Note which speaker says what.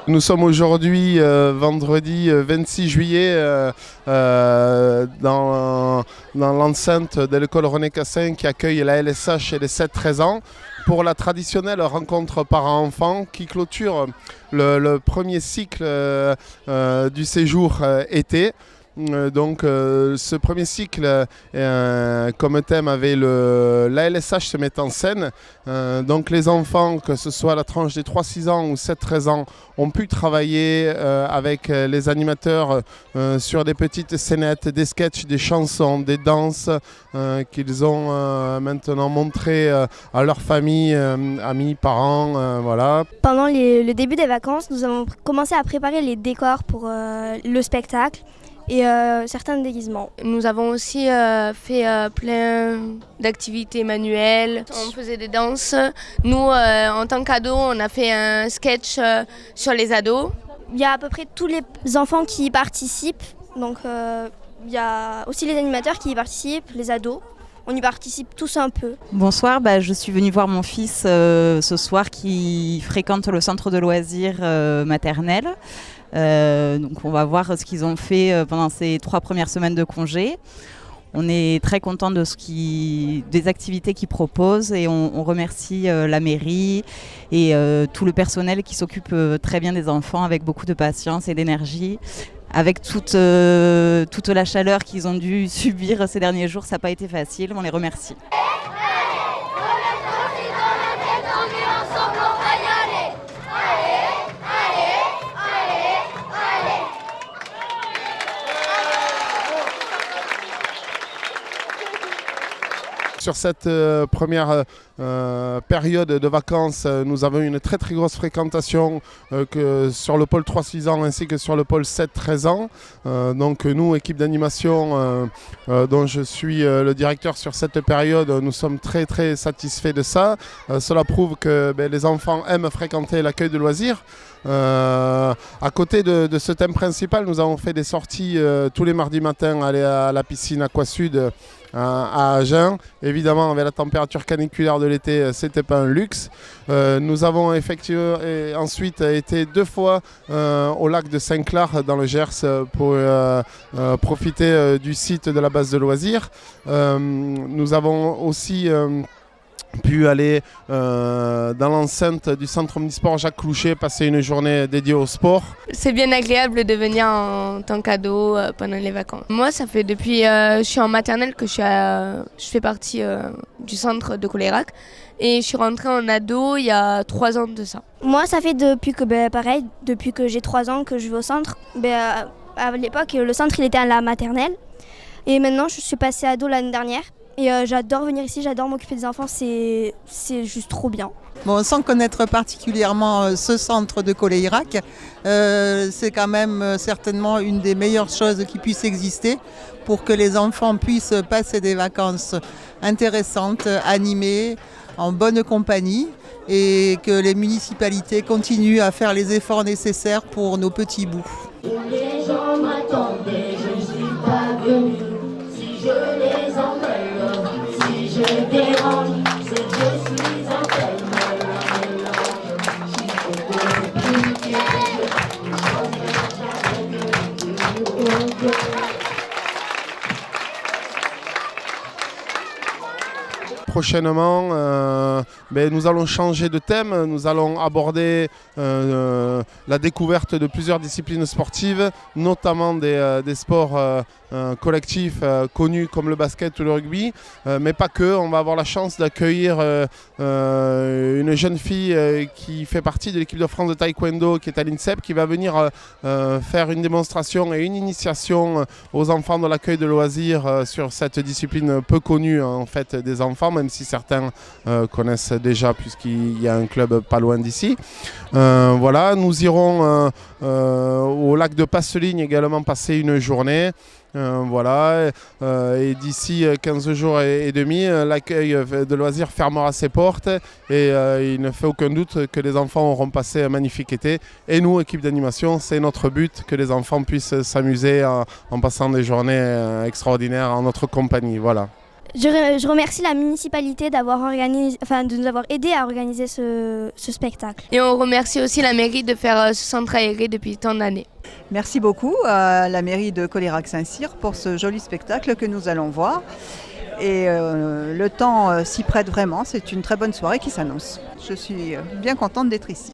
Speaker 1: Nous sommes aujourd'hui vendredi 26 juillet dans l'enceinte de l'école René Cassin qui accueille la LSH et les 7-13 ans pour la traditionnelle rencontre parents-enfants qui clôture le premier cycle du séjour été. Donc ce premier cycle comme thème avait la LSH se met en scène. Donc les enfants, que ce soit la tranche des 3-6 ans ou 7-13 ans, ont pu travailler avec les animateurs sur des petites scénettes, des sketchs, des chansons, des danses qu'ils ont maintenant montrées à leur famille, amis, parents, voilà.
Speaker 2: Pendant le début des vacances, nous avons commencé à préparer les décors pour le spectacle et certains déguisements.
Speaker 3: Nous avons aussi fait plein d'activités manuelles. On faisait des danses. Nous, en tant qu'ados, on a fait un sketch sur les ados.
Speaker 2: Il y a à peu près tous les enfants qui y participent. Donc il y a aussi les animateurs qui y participent, les ados. On y participe tous un peu.
Speaker 4: Bonsoir, je suis venue voir mon fils ce soir qui fréquente le centre de loisirs maternel. Donc on va voir ce qu'ils ont fait pendant ces 3 premières semaines de congé. On est très content des activités qu'ils proposent et on remercie la mairie et tout le personnel qui s'occupe très bien des enfants avec beaucoup de patience et d'énergie. Avec toute la chaleur qu'ils ont dû subir ces derniers jours, ça n'a pas été facile, on les remercie.
Speaker 1: Sur cette première période de vacances, nous avons une très grosse fréquentation que sur le pôle 3-6 ans ainsi que sur le pôle 7-13 ans. Donc nous, équipe d'animation dont je suis le directeur sur cette période, nous sommes très satisfaits de ça. Cela prouve que les enfants aiment fréquenter l'accueil de loisirs. À côté de ce thème principal, nous avons fait des sorties tous les mardis matins, aller à la piscine Aqua Sud à Agen. Évidemment, avec la température caniculaire de l'été, c'était pas un luxe. Nous avons effectivement ensuite été 2 fois au lac de Saint-Clar dans le Gers pour profiter du site de la base de loisirs. Nous avons aussi pu aller dans l'enceinte du centre omnisport Jacques Clouchet, passer une journée dédiée au sport.
Speaker 3: C'est bien agréable de venir en tant qu'ado pendant les vacances. Moi, ça fait depuis je suis en maternelle que je fais partie du centre de Colérac et je suis rentrée en ado il y a 3 ans de ça.
Speaker 2: Moi, ça fait depuis que j'ai 3 ans que je vais au centre. À l'époque, le centre il était à la maternelle et maintenant je suis passée ado l'année dernière. Et j'adore venir ici, j'adore m'occuper des enfants, c'est juste trop bien.
Speaker 5: Bon, sans connaître particulièrement ce centre de Colérac, c'est quand même certainement une des meilleures choses qui puissent exister pour que les enfants puissent passer des vacances intéressantes, animées, en bonne compagnie et que les municipalités continuent à faire les efforts nécessaires pour nos petits bouts.
Speaker 6: Les gens m'attendaient, je ne suis pas venue, si je les emmène. Si je dérange, c'est que je suis un tel mélange. Si je peux compliquer,
Speaker 1: Prochainement, nous allons changer de thème, nous allons aborder la découverte de plusieurs disciplines sportives, notamment des sports collectifs connus comme le basket ou le rugby, mais pas que. On va avoir la chance d'accueillir une jeune fille qui fait partie de l'équipe de France de taekwondo qui est à l'INSEP, qui va venir faire une démonstration et une initiation aux enfants de l'accueil de loisirs sur cette discipline peu connue en fait des enfants, même si certains connaissent déjà puisqu'il y a un club pas loin d'ici. Voilà, nous irons au lac de Passeligne également passer une journée. Et d'ici 15 jours et demi, l'accueil de loisirs fermera ses portes et il ne fait aucun doute que les enfants auront passé un magnifique été. Et nous, équipe d'animation, c'est notre but que les enfants puissent s'amuser en passant des journées extraordinaires en notre compagnie. Voilà.
Speaker 2: Je remercie la municipalité de nous avoir aidés à organiser ce spectacle.
Speaker 3: Et on remercie aussi la mairie de faire ce centre aéré depuis tant d'années.
Speaker 7: Merci beaucoup à la mairie de Colérac-Saint-Cyr pour ce joli spectacle que nous allons voir. Et le temps s'y prête vraiment, c'est une très bonne soirée qui s'annonce. Je suis bien contente d'être ici.